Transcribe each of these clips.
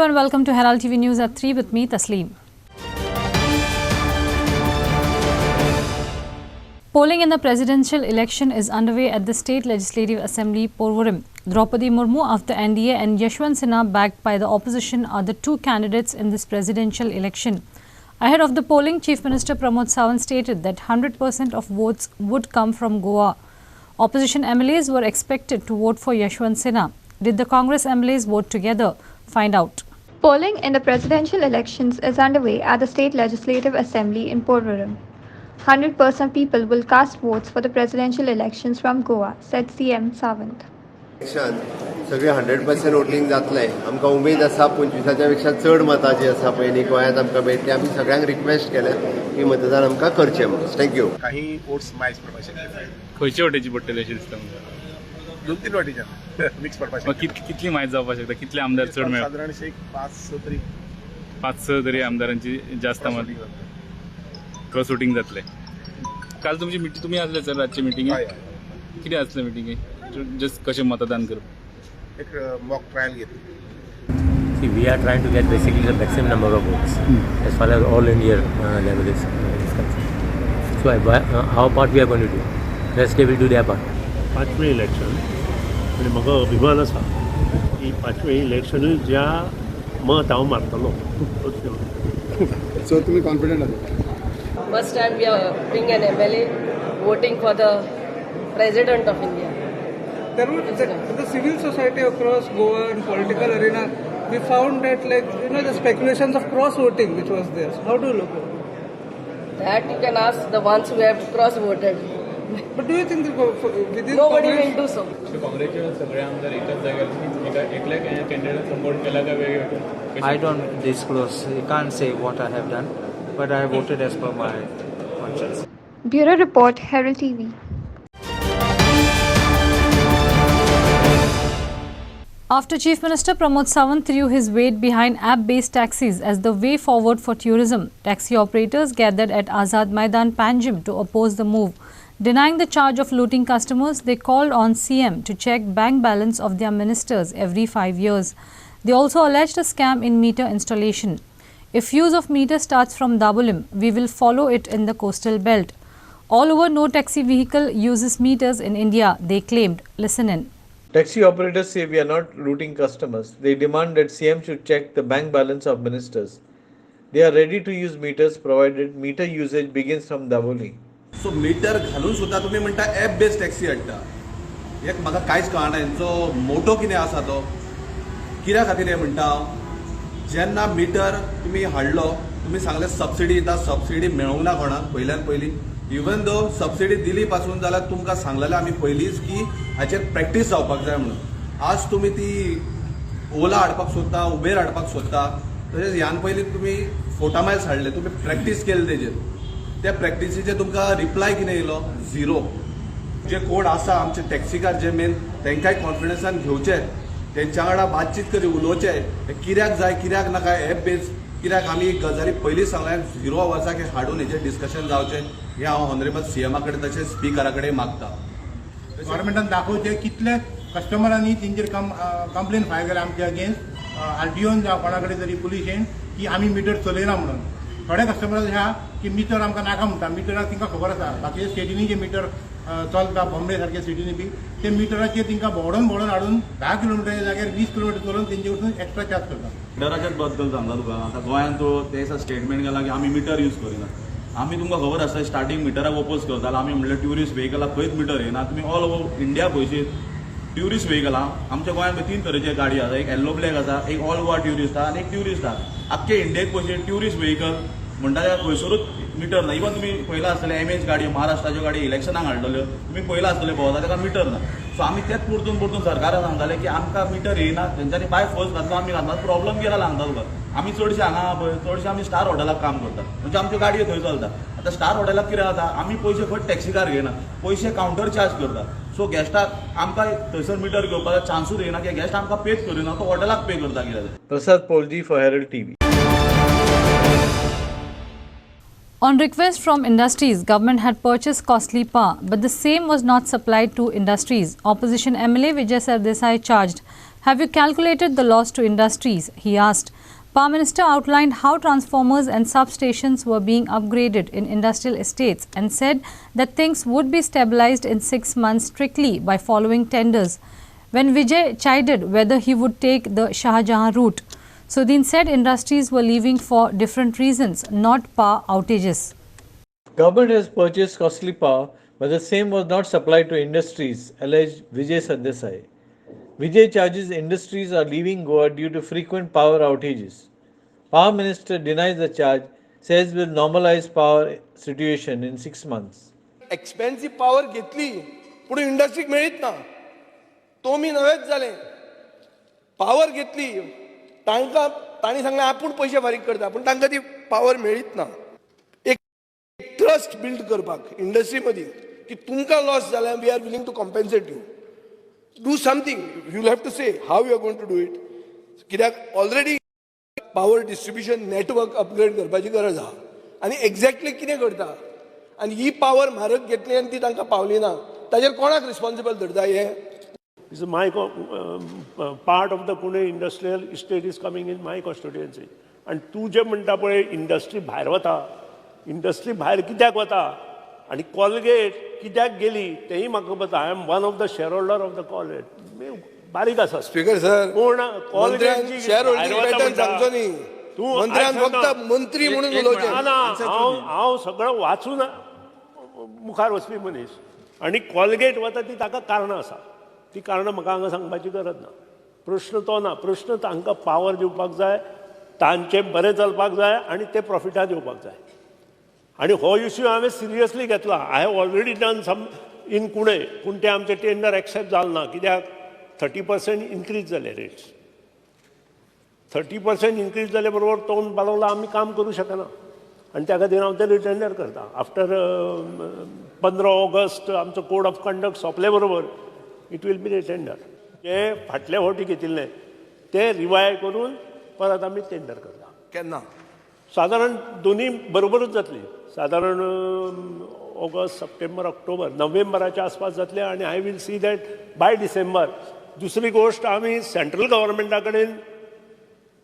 Hello and welcome to Herald TV News at 3 with me, Tasleem. Polling in the presidential election is underway at the State Legislative Assembly, Porvorim. Draupadi Murmu of the NDA and Yashwant Sinha, backed by the opposition, are the two candidates in this presidential election. Ahead of the polling, Chief Minister Pramod Sawant stated that 100% of votes would come from Goa. Opposition MLAs were expected to vote for Yashwant Sinha. Did the Congress MLAs vote together? Find out. Polling in the presidential elections is underway at the State Legislative Assembly in Porvorim. 100% people will cast votes for the presidential elections from Goa, said CM Sawant. सगळे 100% voting जातले. आमकां उमेद आसा 25च्या पेक्षा चड मतां जी आसा पळय न्ही गोंयांत आमकां मेळटली. आमी सगळ्यांक रिक्वेस्ट केल्या की मतदान आमकां करचें म्हणून. थँक्यू. काही वोट्स मायज पडपाक शकले. खंयचे वटेची पडटली अशें दिसता म्हाका? 2-3 वाटीच्यान मिक्स पडपाक शकता. कितली मायज जावपाक शकता? कितले आमदार चड मेळप? साधारण 5-6 तरी 5-6 तरी आमदारांची जास्त मत क्रॉस वोटिंग जातले. काल तुमची मिटींग तुमी आसले सर रातची मिटींगेक? कितें आसलें मिटींगेक? जस्ट कशें मतदान करप? एक मॉक ट्रायल घेतली. See, we are trying to get basically the maximum number of votes as far as all India level is concerned. So our part we are going to do. Rest they will do their part. पांचवें election आनी म्हाका अभिमान आसा की पांचवें इलेक्शनूय ज्या मत हांव मारतलो. So तुमी कॉन्फिडंट आसा? First time we are being an MLA voting for the President of India. There was the civil society across Goa and political arena. We found that, the speculations of cross voting which was there. So how do you look at it? That you can ask the ones who have cross voted. But do you think within Nobody Congress, will do so. काँग्रेसचे सगळे आमदार एकाच जाग्यार एकल्या candidate support केला का वेगवेगळे? I don't disclose. I can't say what I have done, but I voted as per my conscience. Bureau Report, Herald TV. After Chief Minister Pramod Sawant threw his weight behind app-based taxis as the way forward for tourism, taxi operators gathered at Azad Maidan, Panjim to oppose the move. Denying the charge of looting customers, they called on CM to check bank balance of their ministers every 5 years. They also alleged a scam in meter installation. If use of meter starts from Dabolim, we will follow it in the coastal belt. All over, no taxi vehicle uses meters in India, they claimed. Listen in. Taxi operators say we are not looting customers. They demand that CM should check the bank balance of ministers. They are ready to use meters provided meter usage begins from Daboli. So metre घालून सुद्धा तुम्ही म्हणता app based taxi हाडटा. एक म्हाका कांयच कळना हेंचो मोटो कितें आसा तो, कित्या खातीर हें म्हणटा. जेन्ना मिटर तुमी हाडलो तुमी सांगले सबसिडी दिता, सबसिडी मेळूंक ना कोणाक पयल्यान पयली. इवन दो सबसिडी दिली पासून जाल्यार तुमकां सांगलेलें आमी पयलींच की हाचेर प्रॅक्टीस जावपाक जाय म्हणून. आज तुमी ती ओला हाडपाक सोदता, उबेर हाडपाक सोदता. तशेंच ह्यान पयलीं तुमी फोटामायल्स हाडले, तुमी प्रॅक्टीस केली तेजेर. त्या प्रॅक्टिसीचे तुमकां रिप्लाय कितें येयलो? झिरो. जे कोण आसा आमचे टॅक्सीकार जे मेन तांकांय कॉन्फिडन्सान घेवचे, तेंच्या वांगडा बातचीत करी उलोवचें कित्याक जाय कित्याक नाका एप बेज कित्याक आमी गजाली पयलीं सांगल्यार 0 वर्सां की हाडून हेजेर डिस्कशन जावचें हें हांव ऑनरेबल सीएमा कडेन तशेंच स्पिकरा कडेन मागता. गव्हर्मेंटान दाखोवचें कितले कस्टमरांनी तेंचेर कंप्लेन फायल केल्या आमच्या अगेन्स्ट आरटीओन जावं कोणा कडेन तरी पुलिशेन की आमी मिटर चलयना म्हणून. थोडे कस्टमर अशे आहा की मिटर आमकां नाका म्हणटा. मिटराक तांकां खबर आसा बाकीच्या स्टेटीनी जे मिटर चलता बॉम्बे सारक्या सिटीनी बी ते मिटराचेर तांकां भोंवडोन हाडून 10 किलोमिटर जाग्यार 20 किलोमिटर चलोवन तेंचे कडसून एक्स्ट्रा चार्ज करता. मिटराच्याच बद्दल सांगता तुका. आतां गोंयांत तो ते दिसा स्टेटमेंट केला की आमी मिटर यूज करिना. आमी तुमकां खबर आसता स्टार्टींग मिटराक ओपोज करतालो आमी. म्हणल्यार ट्युरिस्ट व्हेकलाक खंयच मिटर येना. तुमी ऑल ओवर इंडिया पळयशीत ट्युरिस्ट व्हेकलां आमच्या गोंयांत 3 तरेचे गाडी आसा. एक येल्लो ब्लॅक आसा, एक ऑल गोवा ट्युरिस्ट आसा आनी एक ट्युरिस्ट आसा. आख्खे इंडियेक पळयशीत ट्युरिस्ट व्हेकल म्हणटा त्या खंयसरूच मिटर ना. इवन तुमी पळयलां आसतलें एमएच गाडी महाराष्ट्राच्यो गाडी इलेक्शनाक हाडलेल्यो तुमी पळयलां आसतलें भोंवता ताका मिटर ना. सो आमी तेच परतून सरकाराक सांगताले की आमकां मिटर येयना. तेंच्यांनी बाय फोर्स घातलो आमी घातलो. प्रॉब्लम कितें जाला सांगता तुका. आमी चडशे हांगा पळय चडशे आमी स्टार हॉटेलाक काम करता म्हणजे आमच्यो गाडयो थंय चलता. आतां स्टार हॉटेलाक कितें जाता आमी पयशे खंय टॅक्सीकार घेयना, पयशे कावंटर चार्ज करता. सो गेस्टाक आमकां थंयसर मिटर घेवपाचो चान्सूच येना की गेस्ट आमकां पेच करिना, तो हॉटेलाक पे करता कितें. Prasad Polji for Herald TV. On request from industries, government had purchased costly power, but the same was not supplied to industries. Opposition MLA Vijay Sardesai charged Have you calculated the loss to industries? He asked. Power Minister outlined how transformers and substations were being upgraded in industrial estates and said that things would be stabilized in 6 months strictly by following tenders. When Vijay chided whether he would take the Shahjahan route, Sudhin said industries were leaving for different reasons, not power outages. Government has purchased costly power, but the same was not supplied to industries, alleged Vijay Sardesai. Vijay charges industries are leaving Goa due to frequent power outages. Power Minister denies the charge, says will normalize power situation in 6 months. Expensive power घेतली पुढे इंडस्ट्रीक मेळीत ना तो मी नवेच जाले power घेतली तांणी सांगले आपण पैसे फारीक करता पण तांकां ती पावर मेळीत ना एक ट्रस्ट बिल्ड करपाक इंडस्ट्री मध्ये की तुमकां लॉस जाल्यार we are willing to compensate you do something. You'll have to say how you are going to do it. कित्याक already power distribution network upgrade करपाची गरज आहा आनी एक्झॅक्टली कितें करता आनी ही पावर म्हारग घेतली आनी ती तांकां पावली ना ताजेर कोणाक रिस्पॉन्सिबल धरता हे This is my part of the Pune industrial estate is coming in my custodiancy. And तू जे म्हणटा पळय इंडस्ट्री भायर वता इंडस्ट्री भायर कित्याक वता आणि कॉलगेट कित्याक गेली तेही म्हाका पता I am one of the shareholder of the Colgate बारीक आसा स्पीकर सर पूण कॉलगेट शेअर होल्डिंग पॅटर्न सांगचो न्ही तूं मंत्र्यान फक्त मंत्री म्हणून उलोवचें हांव सगळं वाचून मुखार वचपी मनीस आनी कॉलगेट वता ती ताका कारणां आसा ती कारणां म्हाका हांगा सांगपाची गरज ना प्रश्न तो ना प्रश्न तांकां पावर दिवपाक जाय तांचें बरें चलपाक जाय आनी ते प्रॉफिटांत येवपाक जाय आणि हो इश्यू हांवें सिरियसली घेतला I have already done some in कुणे पूण ते आमचे टेंडर एक्सेप्ट जालें ना कित्याक 30% इन्क्रीज जाले रेट्स 30% इन्क्रीज जाले बरोबर तोंड बाळगला आमी काम करूं शकना आनी त्या खातीर हांव ते रिटेंडर करता आफ्टर 15 ऑगस्ट आमचो कोड ऑफ कंडक्ट सोंपले बरोबर इट वील बी रिटेंडर जे फाटले फावटी घेतिल्ले ते रिवाय करून परत आमी टेंडर करता केन्ना साधारण दोन्ही बरोबरच जातली साधारण ऑगस्ट सप्टेंबर ऑक्टोबर नोव्हेंबराच्या आसपास जातले आणि I will see that by December दुसरी गोष्ट आम्ही सेंट्रल गव्हर्मेंटा कडेन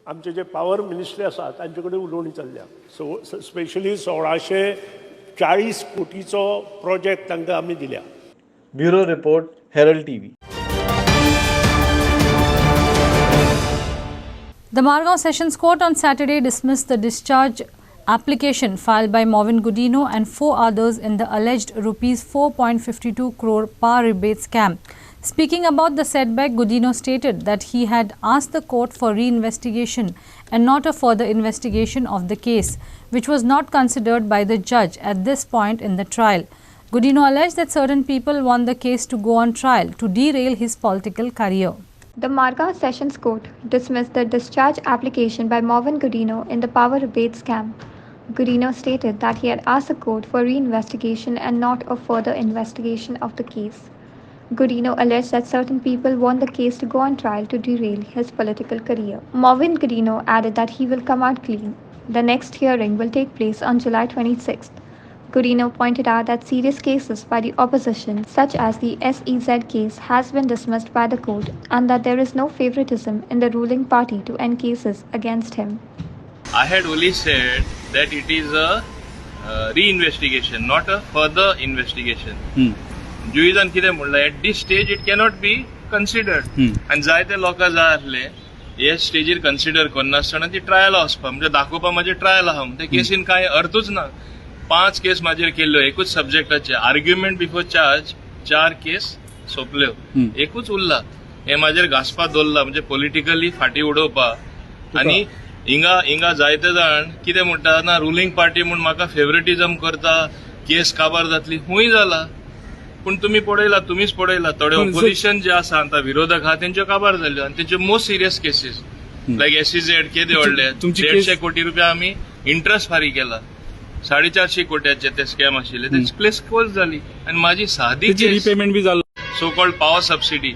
आमचे जे पॉवर मिनिस्ट्री आसा तांचे कडेन उलोवणी चल्ल्या सो स्पेशली 1640 कोटीचो प्रोजेक्ट तांकां आमी दिल्या. Bureau report, Herald TV. The Margao Sessions Court on Saturday dismissed the discharge application filed by Marvin Godino and 4 others in the alleged rupees 4.52 crore power rebate scam. Speaking about the setback, Godino stated that he had asked the court for re-investigation and not a further investigation of the case, which was not considered by the judge at this point in the trial. Godino alleged that certain people want the case to go on trial to derail his political career. The Margao Sessions Court dismissed the discharge application by Marvin Godino in the power rebate scam. Godino stated that he had asked the court for re-investigation and not a further investigation of the case. Godino alleged that certain people want the case to go on trial to derail his political career. Marvin Godino added that he will come out clean. The next hearing will take place on July 26th. Godino pointed out that serious cases by the opposition, such as the SEZ case, has been dismissed by the court and that there is no favoritism in the ruling party to end cases against him. I had only said that it is a re-investigation, not a further investigation. Juizan कितें म्हणलें at this stage it cannot be considered. And जायते लोकां जाय आसले हे स्टेजीर consider करनासतना ती ट्रायला वचपा म्हणजे दाखोवपा म्हाजे ट्रायल आहा ते केसीन कांय अर्थूच ना. 5 केस म्हाजेर केल्ल्यो एकूच सब्जेक्टाचे आर्ग्युमेंट बिफोर चार्ज 4 केस सोंपल्यो एकूच उरला हे म्हाजेर घासपा दवरला म्हणजे पॉलिटिकली फाटी उडोवपा आनी हिंगा जायते जाण कितें म्हणटा ना रुलींग पार्टी म्हूण म्हाका फेवरेटिजम करता केस काबार जातली खूंय जाला पूण तुमीच पळयला थोडे ऑपोजिशन जे आसा आतां विरोधक आहा तेंच्यो काबार जाल्यो आनी तेंच्यो मोस्ट सिरियस केसीस लायक SEZ केदे व्हडले 150 कोटी रुपया आमी इंट्रस्ट फारीक केला 450 कोट्याचे ते स्कॅम आशिल्ले ते प्लेस क्लोज जाली आनी माझी सादी रिपेमेंट बी जालो so called power subsidy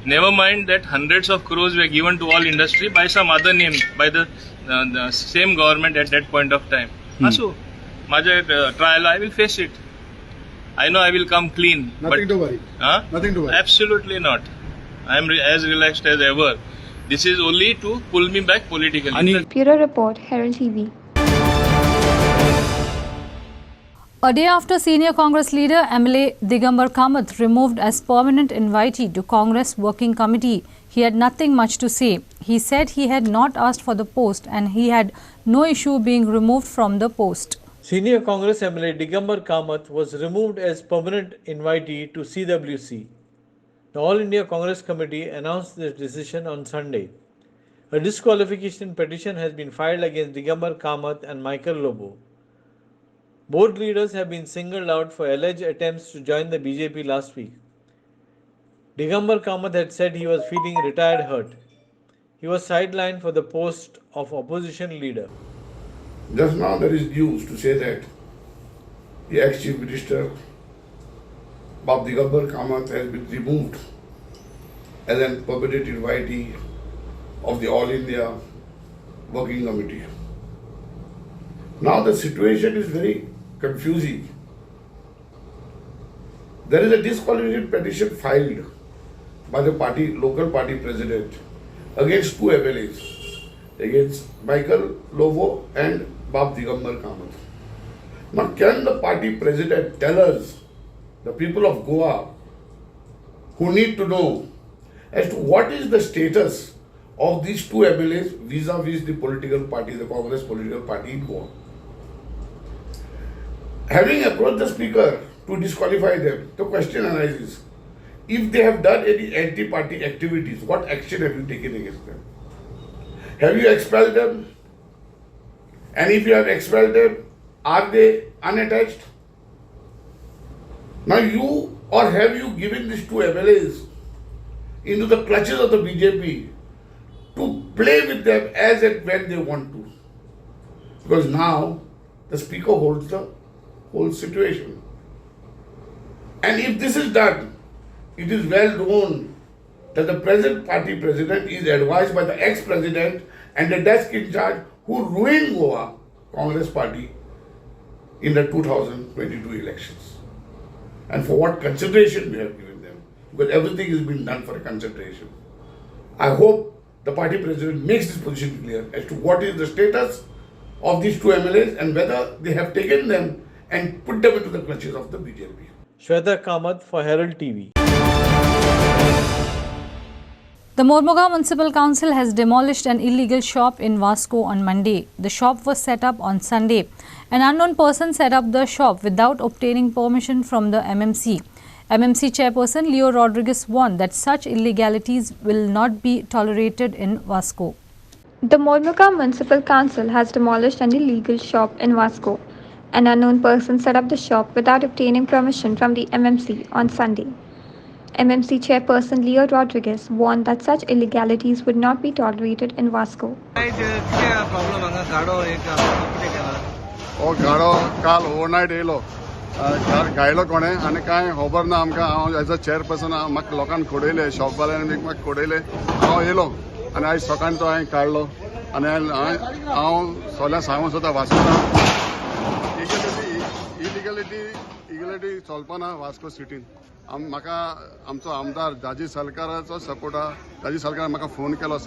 never mind that hundreds of crores were given to all industry by some other name by the same government at that point of time असो माझे trial I will face it. I know I will come clean. Nothing to worry. Nothing to worry. Absolutely not. I am as relaxed as ever. This is only to pull me back politically. Bureau Report, Herald TV. A day after senior Congress leader MLA Digambar Kamath removed as permanent invitee to Congress Working Committee, he had nothing much to say. He said he had not asked for the post and he had no issue being removed from the post. Senior Congress MLA Digambar Kamath was removed as permanent invitee to CWC. The All India Congress Committee announced this decision on Sunday. A disqualification petition has been filed against Digambar Kamath and Michael Lobo. Both leaders have been singled out for alleged attempts to join the BJP last week. Digambar Kamath had said he was feeling retired hurt. He was sidelined for the post of opposition leader. Just now there is news to say that the ex-Chief Minister Bob Digambar Kamath has been removed as a permanent invitee of the All India Working Committee. Now the situation is very confusing. There is a disqualification petition filed by the local party president against two MLAs, against Michael Lobo and Bob Digambar Kamath. Now can the party president tell us, the people of Goa, who need to know as to what is the status of these two MLAs vis-a-vis the political party, the Congress political party in Goa? Having approached the speaker to disqualify them, the question arises, if they have done any anti-party activities, what action have you taken against them? Have you expelled them? And if you have expelled them, are they unattached? Now have you given these two MLAs into the clutches of the BJP to play with them as and when they want to? Because now the speaker holds the whole situation. And if this is done, it is well known that the present party president is advised by the ex-president and the desk in charge who ruined Goa Congress party in the 2022 elections. And for what consideration we have given them, because everything has been done for a consideration. I hope the party president makes this position clear as to what is the status of these two MLAs and whether they have taken them and put them into the clutches of the BJP. Shweta Kamath for Herald TV. The Mormugao Municipal Council has demolished an illegal shop in Vasco on Monday. The shop was set up on Sunday. An unknown person set up the shop without obtaining permission from the MMC. MMC chairperson Leo Rodriguez warned that such illegalities will not be tolerated in Vasco. The Mormugao Municipal Council has demolished an illegal shop in Vasco. An unknown person set up the shop without obtaining permission from the MMC on Sunday. MMC chairperson Leo Rodriguez warned that such illegalities would not be tolerated in Vasco. गाडो काल overnight येयलो गायलो कोणे आनी कांय खबर ना आमकां हांव एज अ चेअरपर्सन म्हाका लोकांक खोडयले शॉपवाल्यान बी म्हाका खोडयले हांव येयलो आनी आयज सकाळी तो हांवें काडलो आनी हांव सोल्या सांगून सुद्दां वास्को इलिगलिटी चलपाना वास्को सिटीन म्हाका आमचो आमदार दाजी सरकाराचो सपोर्ट आहा दाजी सरकारान म्हाका फोन केलो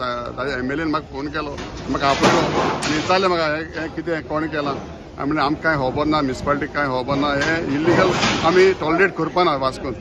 MLAन म्हाका फोन केलो म्हाका आपयलो आनी विचारलें म्हाका हें कितें कोण केलां हांवें म्हणलें आमकां कांय खबर ना म्युनिसिपालिटीक कांय खबर ना हें इलिगल आमी tolerate करपाना वास्कोन.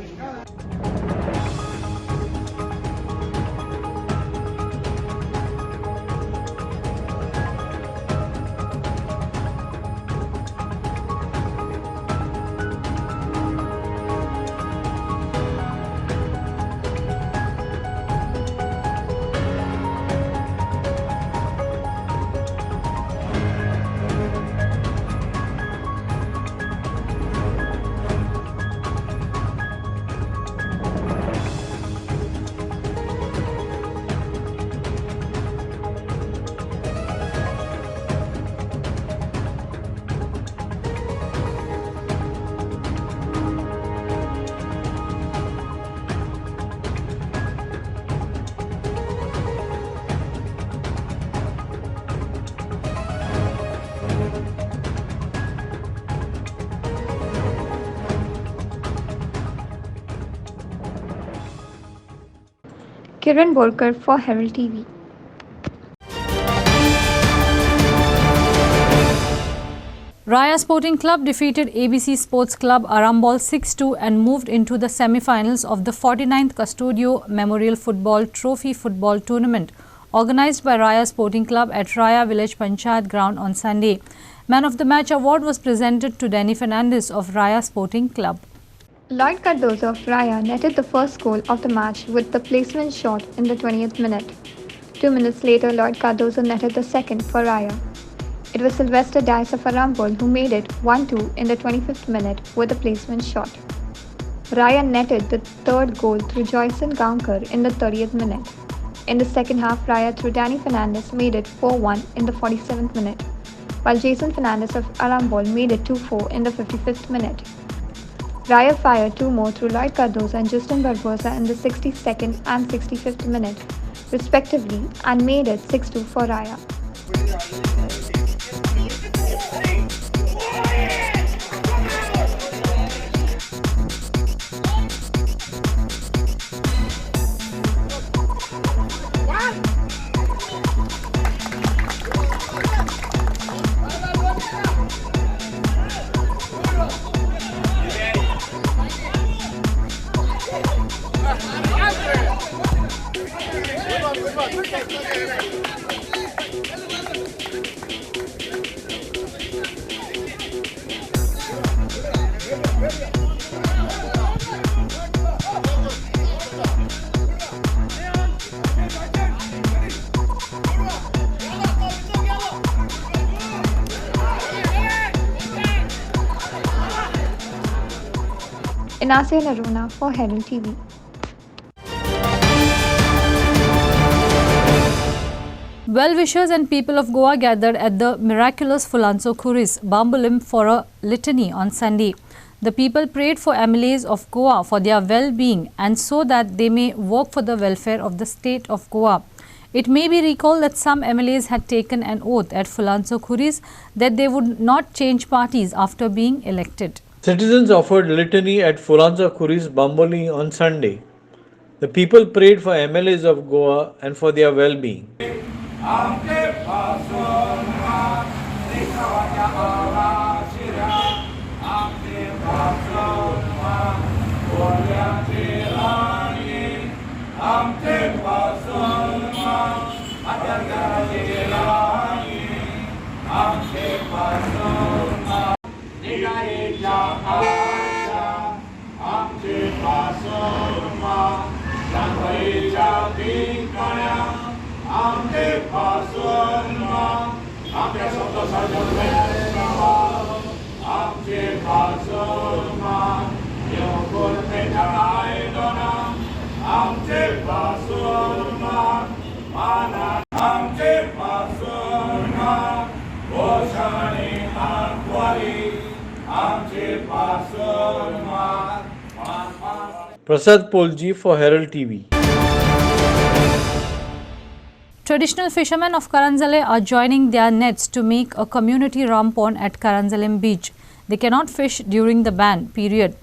Kiran Borkar for Herald TV. Raya Sporting Club defeated ABC Sports Club Arambol 6-2 and moved into the semi-finals of the 49th Custodio Memorial Football Trophy football tournament organised by Raya Sporting Club at Raya Village Panchayat ground on Sunday. Man of the Match award was presented to Danny Fernandez of Raya Sporting Club. Lloyd Cardozo of Raya netted the first goal of the match with the placement shot in the 20th minute. 2 minutes later, Lloyd Cardozo netted the second for Raya. It was Sylvester Dice of Arambol who made it 1-2 in the 25th minute with a placement shot. Raya netted the third goal through Joyson Gaunkar in the 30th minute. In the second half, Raya through Danny Fernandez made it 4-1 in the 47th minute, while Jason Fernandez of Arambol made it 2-4 in the 55th minute. Raya fired 2 more through Lloyd Cardozo and Justin Barbosa in the 62nd and 65th minute, respectively, and made it 6-2 for Raya. Inase Naruna for Herald TV. Well-wishers and people of Goa gathered at the miraculous Fulanso Khuris Bambolim for a litany on Sunday. The people prayed for MLAs of Goa for their well-being and so that they may work for the welfare of the state of Goa. It may be recalled that some MLAs had taken an oath at Fulanso Khuris that they would not change parties after being elected. Citizens offered litany at Fulanso Khuris Bamboli on Sunday. The people prayed for MLAs of Goa and for their well-being. Prasad Polji for Herald TV. Traditional fishermen of Karanzale are joining their nets to make a community rampon at Karanzalem beach. They cannot fish during the ban period.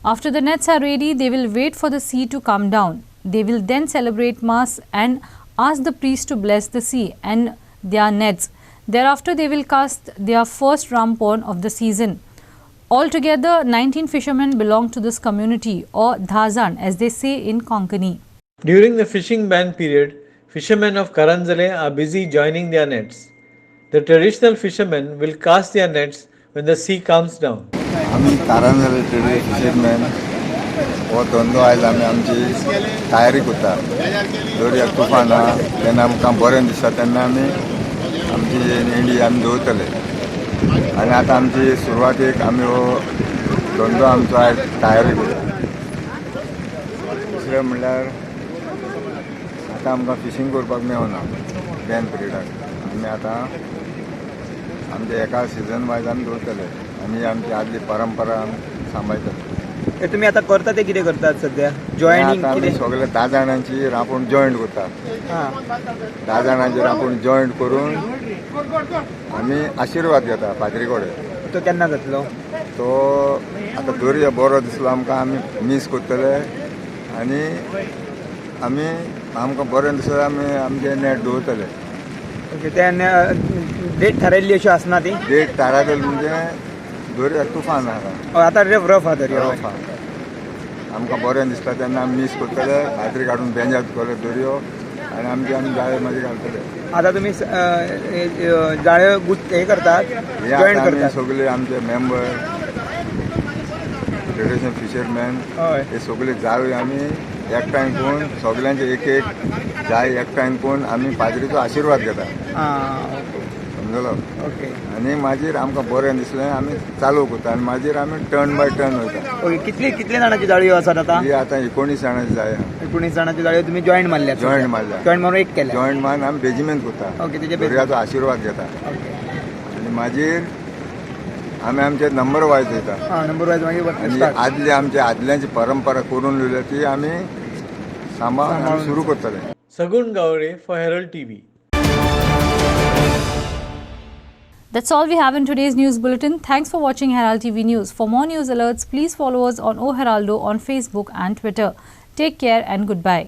After the nets are ready, they will wait for the sea to come down. They will then celebrate Mass and ask the priest to bless the sea and their nets. Thereafter, they will cast their first rampon of the season. Altogether, 19 fishermen belong to this community, or Dhazan as they say in Konkani. During the fishing ban period, fishermen of Karanzale are busy joining their nets. The traditional fishermen will cast their nets when the sea comes down. आम्ही कारांजले fisherman हो धंदो आयज आमी आमची तयारी करता दर्याक तुफान आहा तेन्ना आमकां बरें दिसता तेन्ना आमी आमची नेंडी आमी दवरतले आनी आतां आमची सुरवातेक आमी हो धंदो आमचो आयज तयारी करता दुसरें म्हणल्यार आतां आमकां फिशींग करपाक मेळना बॅन पिरियडाक आमी आतां आमचे एका सिजन वायज आमी दवरतले आनी आमची आदली परंपरा सांबाळटले. तुम्ही आता करता ते कितें करतात सध्या जॉयनिंग आमी सगळे 10 जाणांची रापूण जॉयंट करतात. 10 जाणांची रापूण जॉयंट करून आमी आशिर्वाद घेता पाद्री कडेन. तो केन्ना जातलो? तो आतां दर्या बरो दिसलो आमकां आमी मीस करतले आनी आमी आमकां बरें दिसता आमी आमचे नेट दवरतले. ओके ते डेट थारायल्ली अशी आसना ती डेट थारायतली म्हणजे दर्या तुफान आसा आतां रफ आहा दर्या आमकां बरें दिसता तेन्ना आमी मीस करतले फातरी काडून बेंजात करतले दर्यो आनी आमी जाळे मागीर घालतले. आतां तुमी जाळ्यो हे करतात जॉईन करतात सगळे आमचे मेंबर फेडरेशन फिशरमॅन हे सगळे जाळी आमी एकठांय करून सगळ्यांचे एक एक जाय एकठांय करून आमी पाद्रीचो आशिर्वाद घेता. समजलो. ओके. आनी मागीर आमकां बरें दिसलें आमी चालू करता आनी मागीर आमी टर्न बाय टर्न वयता. ओके. कितले जाणांची जाळयो आसात आतां? ही आतां 19 जाणांची जाय. 19 जाणांची जाळयो तुमी जॉईन मारल्या? जॉईन मारल्या. जॉईन मारून एक केल्या? जॉईन मारून आमी बेजिमेंट करता. ओके. तेजे दर्याचो आशिर्वाद घेता. ओके. आनी मागीर आमी आमचे नंबर वायज वयता. नंबर वायज मागीर आनी आदली आमचे आदल्यांची परंपरा करून उरल्या ती आमी सांबाळून सुरू करतले. Sagun Gaure for Herald TV. That's all we have in today's news bulletin. Thanks for watching Herald TV News. For more news alerts, please follow us on O Heraldo on Facebook and Twitter. Take care and goodbye.